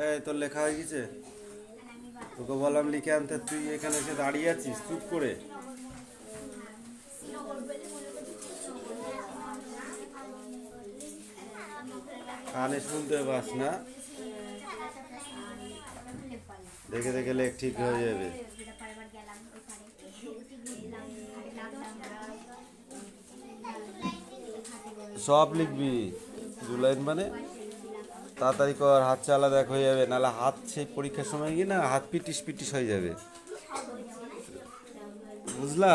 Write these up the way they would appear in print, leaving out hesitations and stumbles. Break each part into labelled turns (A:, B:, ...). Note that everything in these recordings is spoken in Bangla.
A: এই তোর লেখা হয়ে গেছে? তোকে বললাম লিখে আনতে, তুই এখানে এসে দাঁড়িয়ে আছিস চুপ করে। কানে শুনতে পাস না? দেখে দেখে লেখ, ঠিক হয়ে যাবে। সব লিখবি। 2 লাইন মানে তাড়াতাড়ি কর, হাত চালা দেখ হয়ে যাবে, নাহলে হাত সেই পরীক্ষার সময় গিয়ে না হাত পিটিস পিটিস হয়ে যাবে, বুঝলা?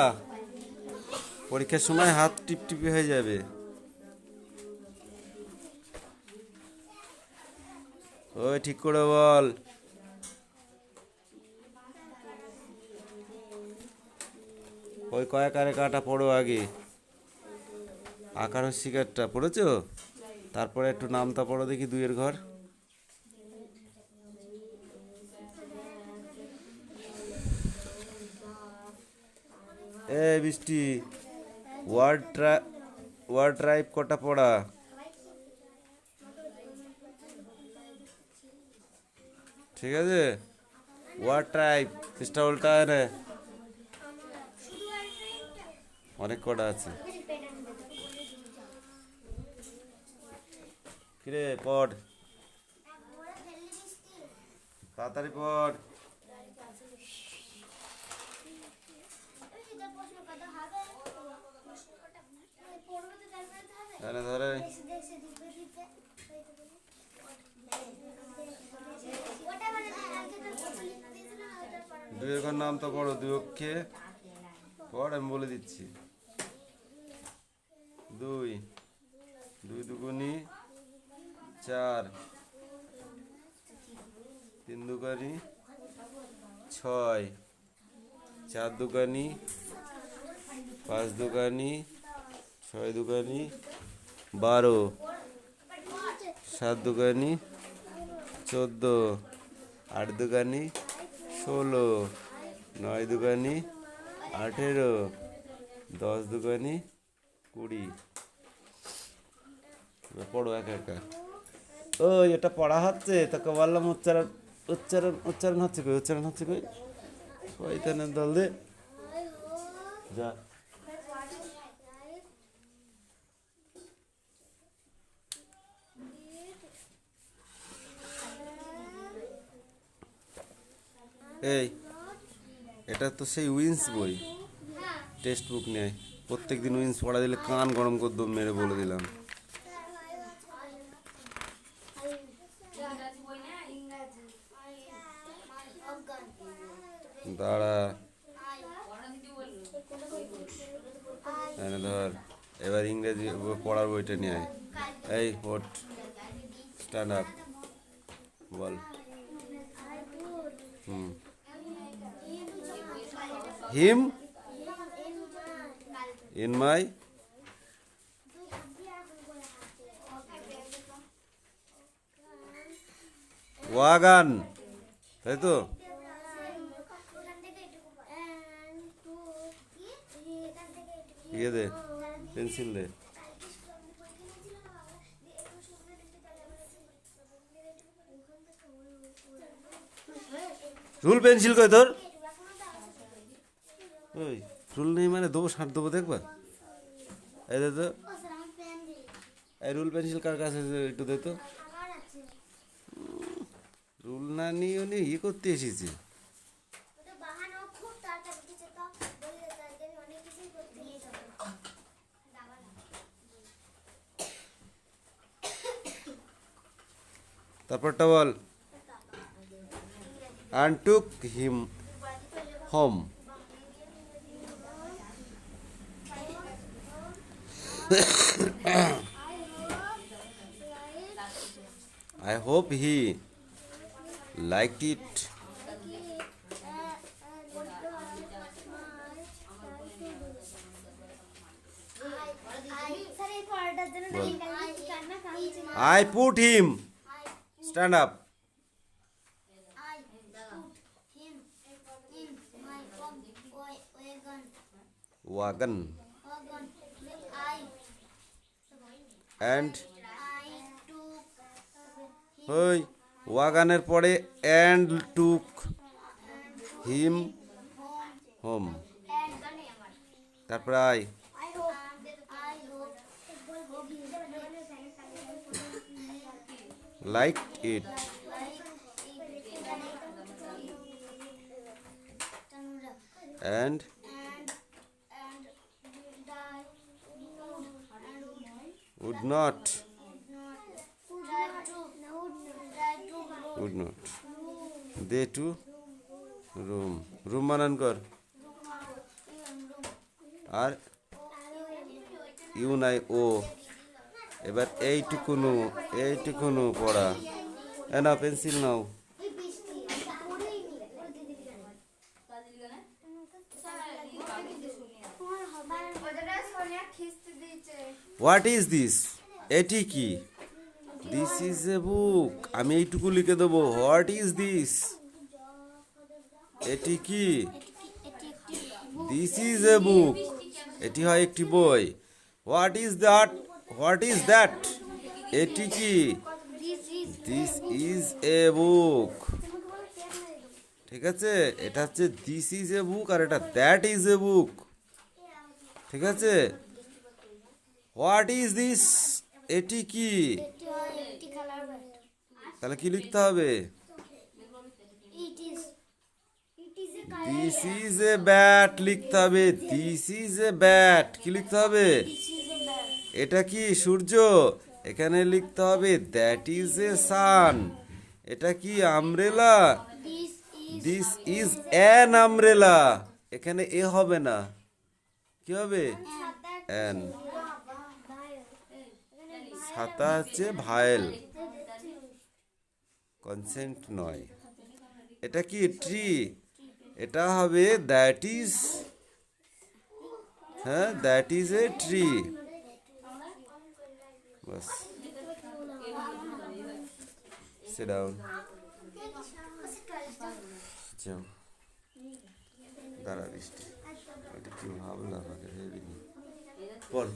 A: পরীক্ষার সময় হাত টিপটিপি হয়ে যাবে। ওই ঠিক করে বল। ওই কয়াকারে কাটা পড়ো আগে, আকার শিকারটা পড়েছো? তারপরে একটু নামতা পড়ো দেখি, 2-এর ঘর। এ বৃষ্টি, ওয়ার্ড ট্রাইব কটা পড়া? ঠিক আছে, ওয়ার্ড ট্রাইব চেষ্টা উল্টা রে, অনেক কটা আছে। কিরে পড়, তাড়াতাড়ি পড়। এনে ধরে দুই ঘর নাম তো পড়ো, 2 অক্ষে পড়, আমি বলে দিচ্ছি। 2, 2 দুগুনি 4, 3 দুগুনি 6, 4 দুগুনি 5 দুগুনি 6 দুগুনি 12, 7 দুগুনি 14, 8 দুগুনি 16, 9 দুগুনি 18, 10 দুগুনি 20। পড়ো একা একা। ওই এটা পড়া হচ্ছে, তোকে বললাম উচ্চারণ উচ্চারণ উচ্চারণ হচ্ছে কই, উচ্চারণ হচ্ছে কই? শয়তানের দল দে, যা। এই এটা তো সেই উইন্স বই, টেক্সট বুক নেয়। প্রত্যেক দিন উইন্স পড়া দিলে কান গরম করে দম মেরে বলে দিলাম। দাঁড়া, এনে ধর, এবার ইংরেজি পড়ার বইটা নিয়ে আয়। এই ওঠ, stand up, ball. Hmm, him in my wagon, তাই তো? ইয়ে দে, পেন্সিল দে। রুল পেন্সিল কই তোর? ওই রুল নেই মানে দেবো, সার দেবো, দেখবা? এই দে তো, এই রুল পেন্সিল কার কাছে আছে একটু দে তো। রুল না নিয়ে উনি ইয়ে করতে এসেছে। তারপরটা বল। and took him home. I hope he liked it. I put him. Stand up. Wagon. And hey, ওয়াগানের পরে অ্যান্ড টুক হিম হোম। তারপরে I like it. And would not they to room room বানান কর। আর ইউ নাই ও। এবার এইটুকুনো পড়া। নাও পেন্সিল নাও। What is this? এটি কি? This is a book. আমি এইটুকু লিখে দেবো। What is this? এটি কি? This is a book. এটি হয় একটি বই। What is that? What is that? এটি কি? This is a book. ঠিক আছে, এটা হচ্ছে দিস ইজ এ বুক আর এটা দ্যাট ইজ এ বুক। ঠিক আছে, হোয়াট ইজ দিস? এটি কি? তাহলে কি লিখতে হবে? দিস ইজ এ ব্যাট লিখতে হবে। This is A bat. কি লিখতে হবে? এটা কি? সূর্য। এখানে লিখতে হবে দ্যাট ইজ এ সান। এটা কি? Umbrella. This is an umbrella. এখানে এ হবে না, কি হবে? অ্যান। ছাতা হচ্ছে ভায়েল, কনসেন্ট নয়। এটা কি? ট্রি। এটা হবে দ্যাট ইজ, হ্যাঁ that is a tree. Bus, sit down. যাও, দাঁড়া বৃষ্টি। এটা কি ভাবলাম আগে ভেবিনি। বল।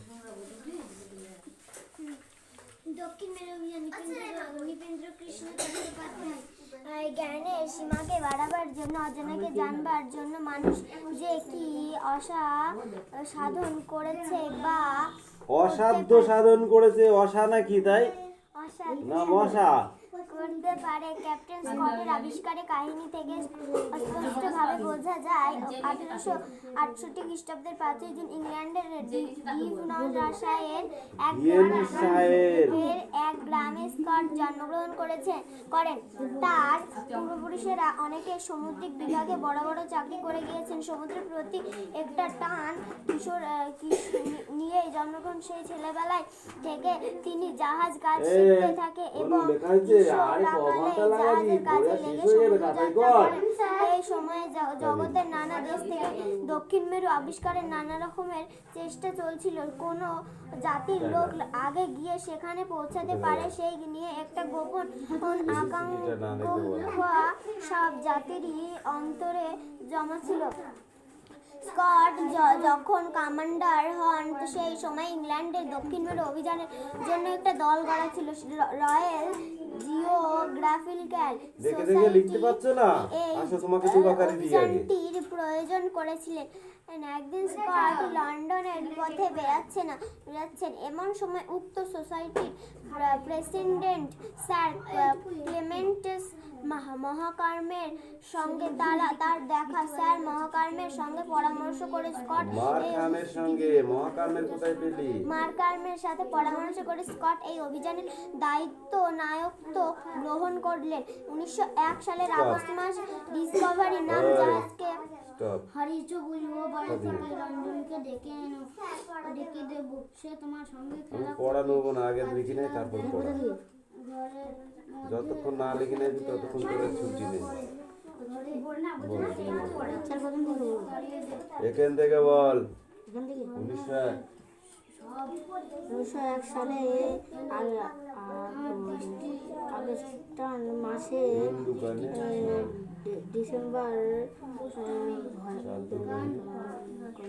B: দক্ষিণ মেরু নৃপেন্দ্র কৃষ্ণ চট্টোপাধ্যায়। জ্ঞানের সীমাকে বাড়াবার জন্য, অজানাকে জানবার জন্য মানুষ যে কি সাধন করেছে বা
A: অসাধ্য সাধন করেছে। অসা নাকি? তাই না মশা
B: করতে পারে। ক্যাপ্টেন স্কটের আবিষ্কারের কাহিনী থেকে স্পষ্টভাবে বোঝা যায় 1868 খ্রিস্টাব্দের 5ই জুন ইংল্যান্ডের ডিভনশায়ারের এক গ্রামে স্কট জন্মগ্রহণ করেন। তার পূর্বপুরুষেরা অনেকে সামুদ্রিক বিভাগে বড় বড় চাকরি করে গিয়েছেন। সমুদ্রের প্রতি একটা টান কিশোর নিয়ে জন্মগ্রহণ। সেই ছেলেবেলায় থেকে তিনি জাহাজ কাজ শিখতে থাকে এবং এই সময়ে জগতের নানা দেশ থেকে দক্ষিণ মেরু আবিষ্কারের নানা রকমের চেষ্টা চলছিল। কোন জাতির লোক আগে গিয়ে সেখানে পৌঁছাতে পারে সেই নিয়ে একটা গোপন আকাঙ্ক্ষা সব জাতিরই অন্তরে জমা ছিল। স্কট যখন কমান্ডার হন সেই সময় ইংল্যান্ডের দক্ষিণ মেরু অভিযানের জন্য একটা দল গড়া ছিল। রয়্যাল জিওগ্রাফিক্যাল অভিযানটির প্রয়োজন করেছিলেন। একদিন স্কট লন্ডনের পথে বেড়াচ্ছেন। এমন সময় উক্ত সোসাইটির প্রেসিডেন্ট স্যার ক্লেমেন্টাস মহাকার্মের সঙ্গে তার দেখা। স্যার মহাকার্মের সঙ্গে পরামর্শ করে স্কট এই অভিযানের নায়কত্ব গ্রহণ করলেন। 1901 সালের আগস্ট মাস ডিসকভারি নাম জাহাজকে লন্ডনকে ডেকে দেব। সে তোমার সঙ্গে
A: পড়া নেবো না, আগে লিখি নাই তারপর পড়া। যতক্ষণ না লিখি নাই ততক্ষণ তোর ছুটি নেই। এখান থেকে বল। 1901
B: সালে খ্রিস্টান মাসে
A: দোকানে
B: ডিসেম্বর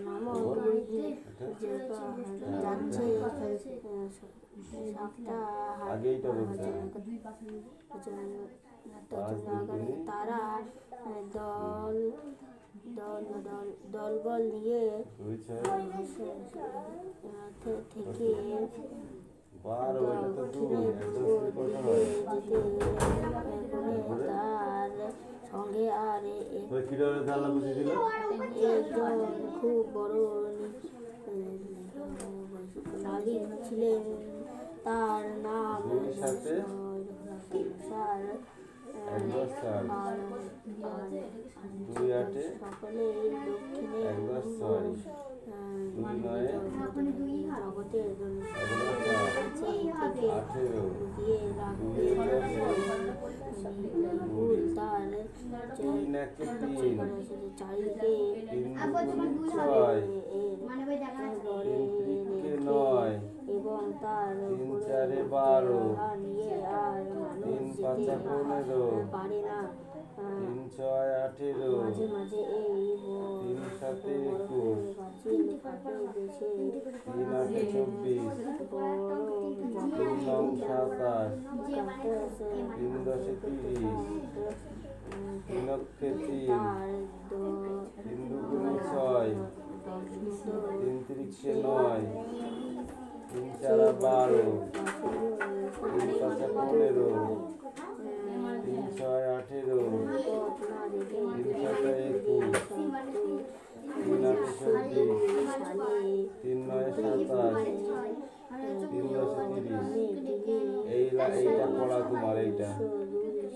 B: নামক যাচ্ছে সাতটা
A: আগেইটা বলছে
B: তারা দলবল নিয়ে থেকে তার সঙ্গে আর একজন খুব বড় নাবিক ছিলেন, তার নাম সকলে দক্ষিণে জগতের এবং তার নিয়ে আর পারে না। মাঝে মাঝে এই
A: এইটা পড়া তোমার, এইটা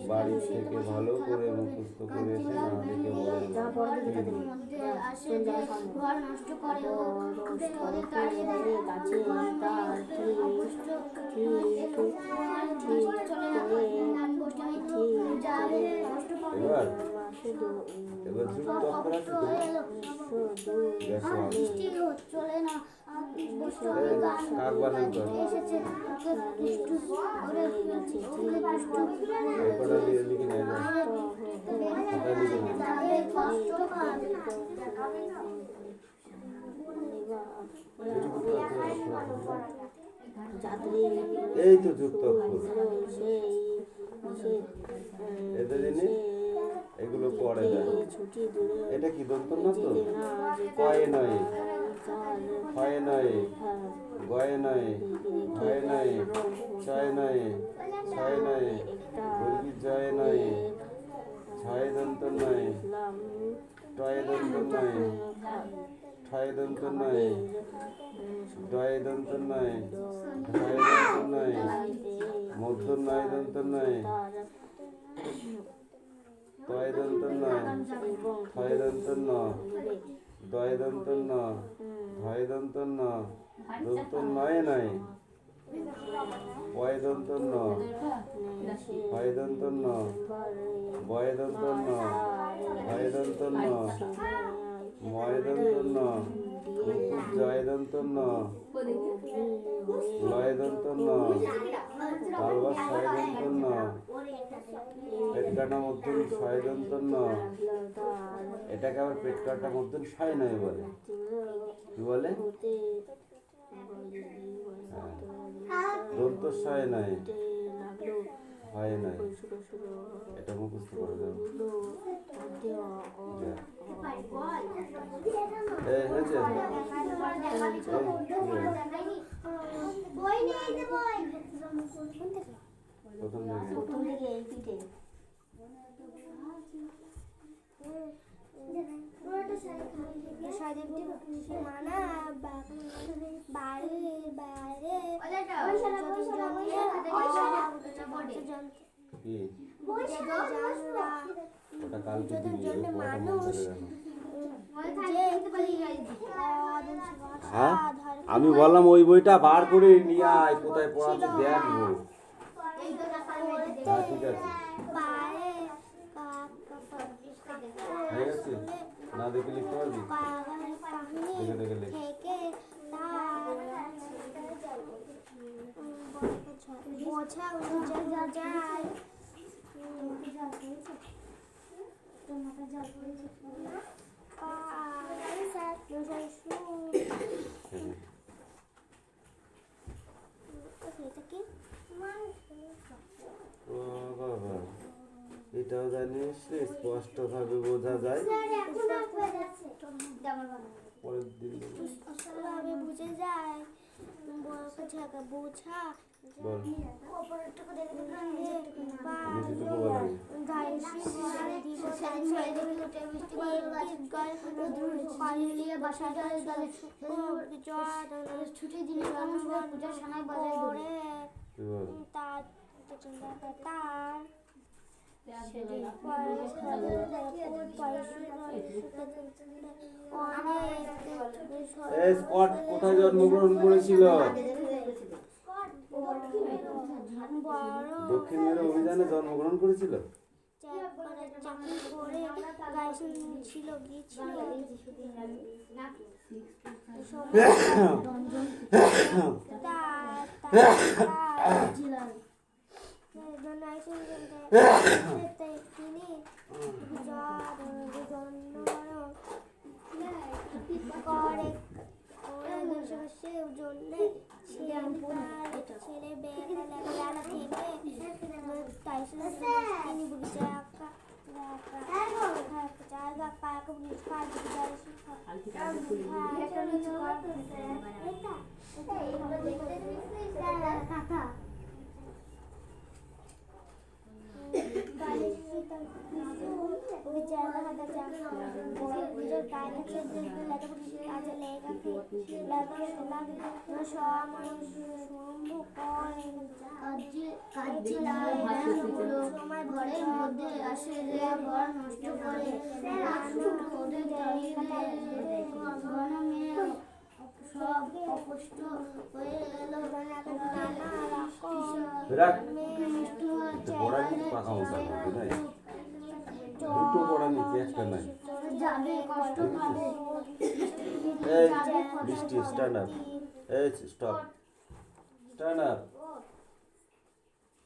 A: বাড়ি থেকে ভালো করে মুখস্থ করে এসে না দেখে এবার চলে না কাক বানান কর লিখে নেয় এই তো যুক্ত এদের জিনিস এগুলো পড়ে যায়। এটা কি দন্ত না তো কয়ে নয় হয় নয় গয়ে নয় হয় নয় ছয় নয় ছয় নয় বর্গী জয় নয় ছয় দন্ত নয় টয় দন্ত নয় ছয় দন্ত নয় ডয় দন্ত নয় ছয় দন্ত নয় মধ্য নয় দন্ত নয় তয় দন্ত নয় ছয় দন্ত ন দয় দন্ত ন ধয় দন্ত ন দন্ত নয় নয় পয় দন্ত ন হয় দন্ত ন বয় দন্ত ন হয় দন্ত ন ময় দন্ত ন জয় দন্ত ন লয় দন্ত ন তালবা ছয় দন্ত ন পেট কাটা মধ্যম ছয় দন্ত ন এটাকে আবার পেট কাটা মধ্যম ছয় নয় বলে। কি বলে? দন্ত ছয় নয় হয় নয়। এটা মুখস্থ করে দাও। হয়েছে প্রথম থেকে ওটা কালকে হ্যাঁ আমি বললাম ওই বইটা বার করে নিয়ে আয়, কোথায় পড়াচ্ছে দেখবো। হ্যাঁ ঠিক আছে হয়ে গেছে, না দেখে লিখতে পারবি? দেখে দেখে লিখ।
B: বোঝা উঠে যায়
A: ও বাবা, এটাও জানিস রে, স্পষ্ট ভাবে বোঝা যায়। পরের দিন
B: বুঝে যায় বোঝা
A: বল,
B: ছুটির দিনে পূজার সময় বাজারে
A: তুই বল।
B: তার
A: এই স্কট কোথায় জন্মগ্রহণ করেছিল? দক্ষিণ মেরু অভিযানে জন্মগ্রহণ করেছিল।
B: ঘরের মধ্যে আসে ঘর নষ্ট করে সব অপুষ্ট হয়ে গেল।
A: দুটো পড়া নিচে একটা নাই। এই বৃষ্টি, স্ট্যান্ড আপ। এই স্টপ, স্ট্যান্ড আপ।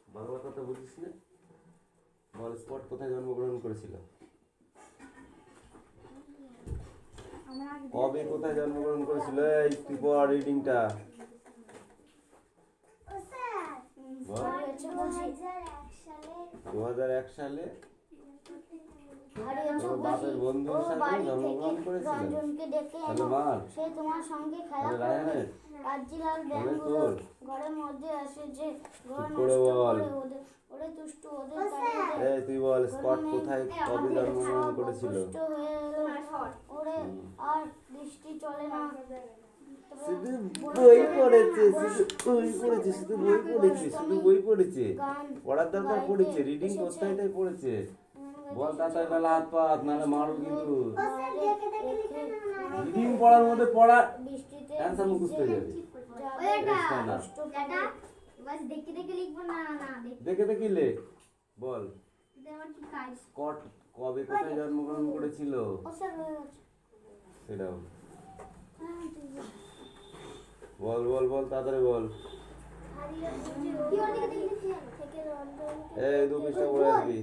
A: বাংলা কথা বুঝিস না? বল, স্পট কোথায় জন্মগ্রহণ করেছিল? কবে কোথায় জন্মগ্রহণ করেছিল? এই তুই পড় রিডিংটা। বল। 2001 সালে তোর বাপের বন্ধু হিসাবে জন্মগ্রহণ করেছিল। সালমান,
B: সে তোমার সঙ্গে খেলা
A: রায়হানের,
B: কাজিলাল
A: তোর
B: ঘরের মধ্যে আসে যে ঘর
A: ঠিক করে বল।
B: ওরে তুষ্ট ওদের
A: এই তুই বল, স্কট কোথায় কবে জন্মগ্রহণ করেছিল?
B: ওরে আর দৃষ্টি চলে না।
A: শুধু বই পড়েছে, শুধু বই পড়েছে, শুধু বই পড়েছে। পড়ার দরকার পড়েছে, রিডিং করতে হয় তাই পড়েছে। বল তাড়াতাড়ি তাহলে হাত পাত, নাহলে মারো কিন্তু। রিডিং পড়ার মধ্যে পড়া অ্যান্সার মুখস্থ হয়ে যাবে। দেখে দেখে লেখ। বল, স্কট কবে কোথায় জন্মগ্রহণ করেছিল? সেটাও বল বল বল, তাড়াতাড়ি বল। এই 2 পৃষ্ঠা পড়ে আসবি।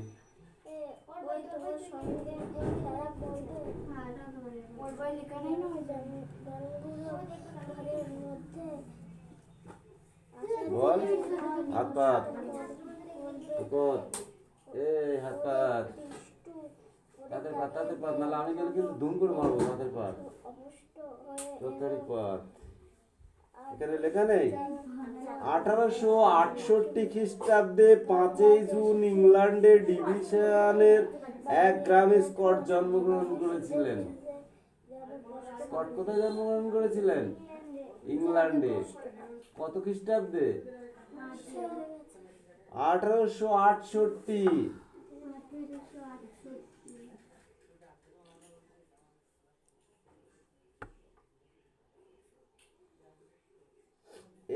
A: বল, হাত পাত, এই হাত পাত, তাদের পাত, তাদের পাত, নাহলে আমি গেলে কিন্তু ধুম করে মারবো। তাদের পাত, তাদের পাত। এখানে লেখা নেই? 1868 খ্রিস্টাব্দে 5 জুন ইংল্যান্ডের ডিভিশনের এক গ্রামে স্কট জন্মগ্রহণ করেছিলেন। স্কট কোথায় জন্মগ্রহণ করেছিলেন? ইংল্যান্ডে। কত খ্রিস্টাব্দে? 1868।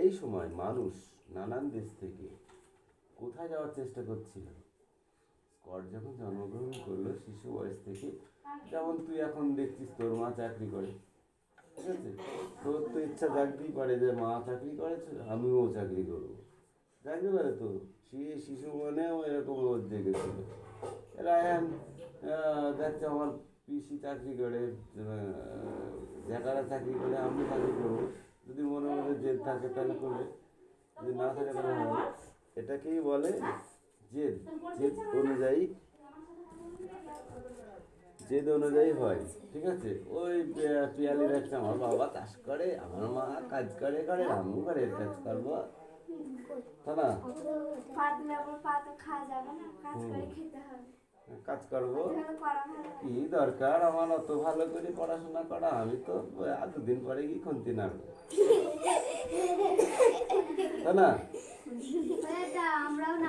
A: এই সময় মানুষ নানান দেশ থেকে কোথায় যাওয়ার চেষ্টা করছিল? স্কট যখন জন্মগ্রহণ করলো শিশু বয়স থেকে, যেমন তুই এখন দেখছিস তোর মা চাকরি করে, ঠিক আছে? তোর তো ইচ্ছা জাগতেই পারে যে মা চাকরি করেছে, আমিও চাকরি করবো, জানতে পারে তো। শিশু মনেও এরকম রোজ জেগেছিল। এরা এখন দেখছে আমার পিসি চাকরি করে, জ্যাঠারা চাকরি করে, আমি চাকরি করবো। যদি মনে মনে জেদ থাকে তাহলে করবে, যদি না থাকে তাহলে হবে না। এটাকেই বলে জেদ। জেদ অনুযায়ী হয়, ঠিক আছে? ওই পিয়ালি দেখছে আমার বাবা চাষ করে, আমার মা কাজ করে, আমিও করে এর কাজ করবো, তাই না? কাজ করবো, কি দরকার আমার অত ভালো করে পড়াশোনা করা? আমি তো দুদিন পরে কি খুন্তি নাড়বো, তাই না?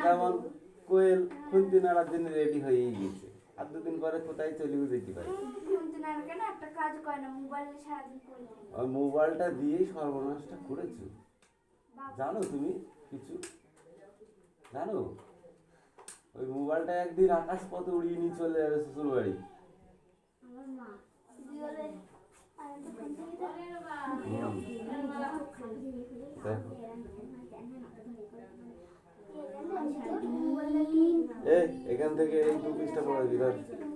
A: যেমন কোয়েল খুন্তি নাড়ার জন্য রেডি হয়েই গেছে, আর দুদিন পরে কোথায় চলেও যেতে পারে। ওই মোবাইলটা দিয়েই সর্বনাশটা করেছো, জানো তুমি কিছু জানো? ওই মোবাইলটা একদিন আকাশ পথে উড়িয়ে নিয়ে চলে যাবে শ্বশুর বাড়ি। এখান থেকে এই 2 পৃষ্ঠা পড়াবি,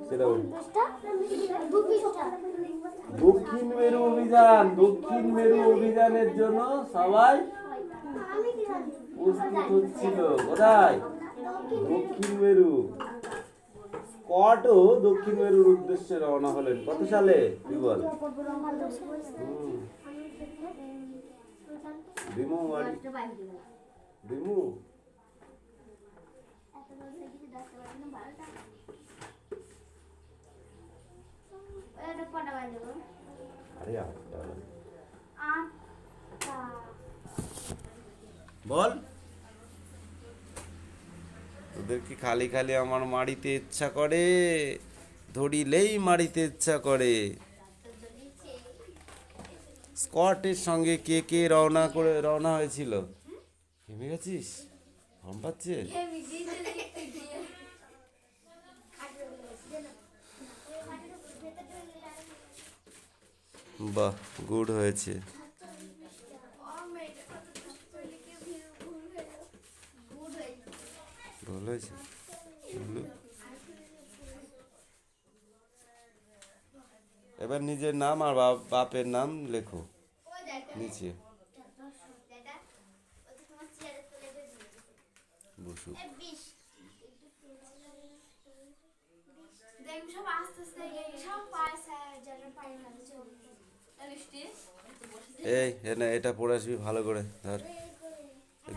A: সেটা দক্ষিণ মেরু অভিযান। দক্ষিণ মেরু অভিযানের জন্য সবাই প্রস্তুত হচ্ছিল। কোথায়? দক্ষিণ মেরু। স্কটও দক্ষিণ মেরুর উদ্দেশ্যে রওনা হলেন কত সালে? কি বল? দিমু বল। তোদের কি খালি খালি আমার মারিতে ইচ্ছা করে? ধরিলেই মারিতে ইচ্ছা করে। স্কটের সঙ্গে কে কে রওনা হয়েছিল? ভেবে গেছিস? ঘুম পাচ্ছে? বাহ, গুড হয়েছে। ভালো হয়েছে। এবার নিজের নাম আর বাপের নাম লেখো নিচে। বসু। এই এটা পড়ে আসবি ভালো করে। ধর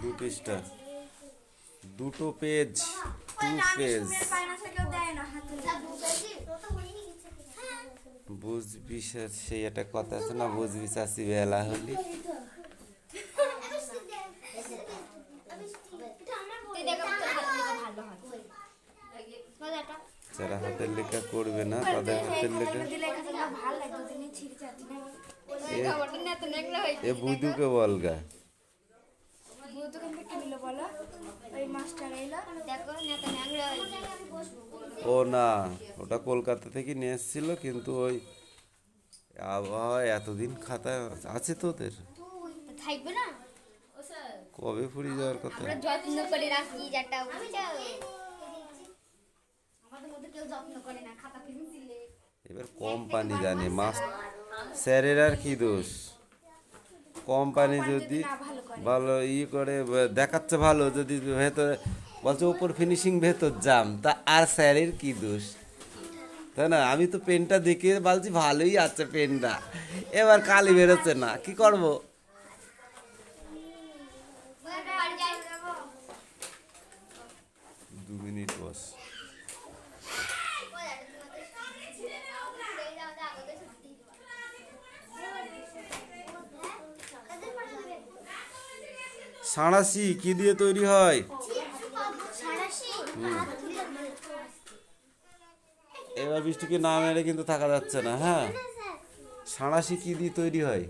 A: 2 পৃষ্ঠা, 2 পেজ, 2 পেজ। বুঝবি সেই একটা কথা আছে না, বুঝবি চাষি বেলা হলি। যারা হাতের লেখা করবে না তাদের হাতের লেখা এ বুধুকে বলগা। ও না, ওটা কলকাতা থেকে নিয়ে এসেছিল, কিন্তু ওই আবহাওয়া এতদিন খাতা আছে তোদের, কবে ফুরিয়ে যাওয়ার কথা। এবার কোম্পানি জানে, স্যারের আর কি দোষ? কোম্পানি যদি ভালো করে দেখাচ্ছে, ভালো যদি ভেতরে বলছে ওপর ফিনিশিং ভেতর জাম, তা আর স্যারের কি দোষ? তাই না? আমি তো পেনটা দেখে বলছি ভালোই আছে পেনটা, এবার কালি বেরোচ্ছে না, কি করব? দু মিনিট বস। সাঁড়াশি কি দিয়ে তৈরি হয়? এবার বৃষ্টিকে না মেরে কিন্তু থাকা যাচ্ছে না। হ্যাঁ, সাঁড়াশি কি দিয়ে তৈরি হয়?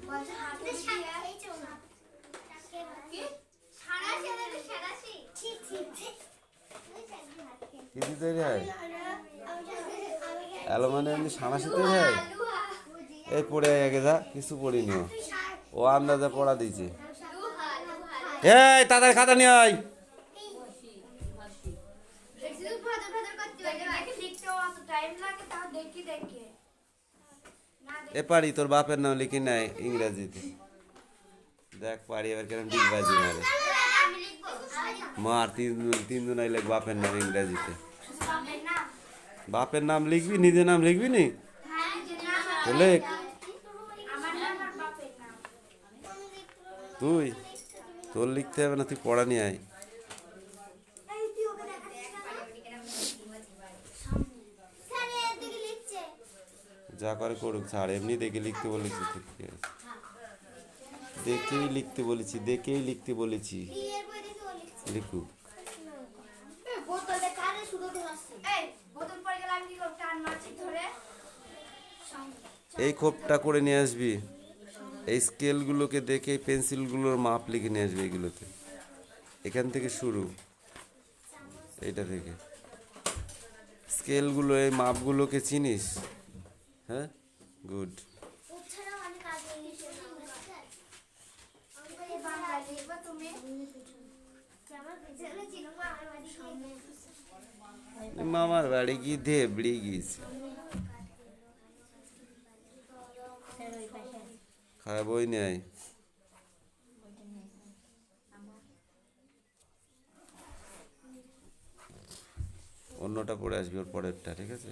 A: কি দিয়ে তৈরি হয়? অ্যালুমিনিয়াম দিয়ে সাঁড়াশি তৈরি হয়? এই পড়ে আগে যা, কিছু পড়িনি ও আন্দাজে পড়া দিয়েছে। এই তাদের খাতা নিয়ে আয়। এ পারি তোর বাপের নাম লিখি নাই ইংরেজিতে, দেখ পারি এবার কেন ডিগবাজি মারে মার। তিনজন আইলে বাপের নাম ইংরেজিতে। বাপের নাম লিখবি, নিজের নাম লিখবি নি তো লেখ। তুই তোর লিখতে হবে না, তুই পড়া নিয়ে আয়। যা করে করুক, ছাড়। এমনি দেখে লিখতে বলেছি, ঠিক আছে? দেখেই লিখতে বলেছি, দেখেই লিখতে বলেছি। লিখুক। এই খোপটা করে নিয়ে আসবি। এই স্কেলগুলোকে দেখে পেন্সিলগুলোর মাপ লিখে নিয়ে আসবি এগুলোতে। এখান থেকে শুরু, এইটা থেকে স্কেলগুলো, এই মাপগুলোকে চিনিস? হ্যাঁ, গুড। মামার বাড়ি কি ধেবড়ি গিয়েছে, খাবই নাই। অন্যটা পড়ে আসবি, ওর পরেরটা, ঠিক আছে?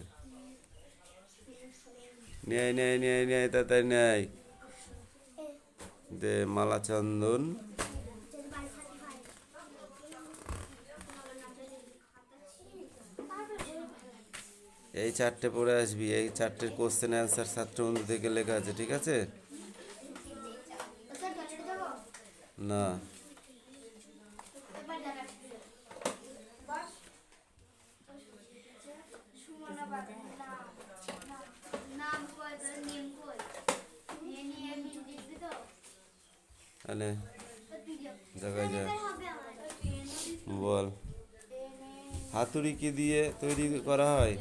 A: নেয় নেয় নেয় নেয় তাড়াতাড়ি নেয়। দে মালা চন্দন। এই চারটে পড়ে আসবি। এই চারটের কোশ্চেন অ্যান্সার ছাত্রবন্ধু থেকে লেখা আছে, ঠিক আছে? না, আনে জায়গায় যা। বল, হাতুড়ি কি দিয়ে তৈরি করা হয়?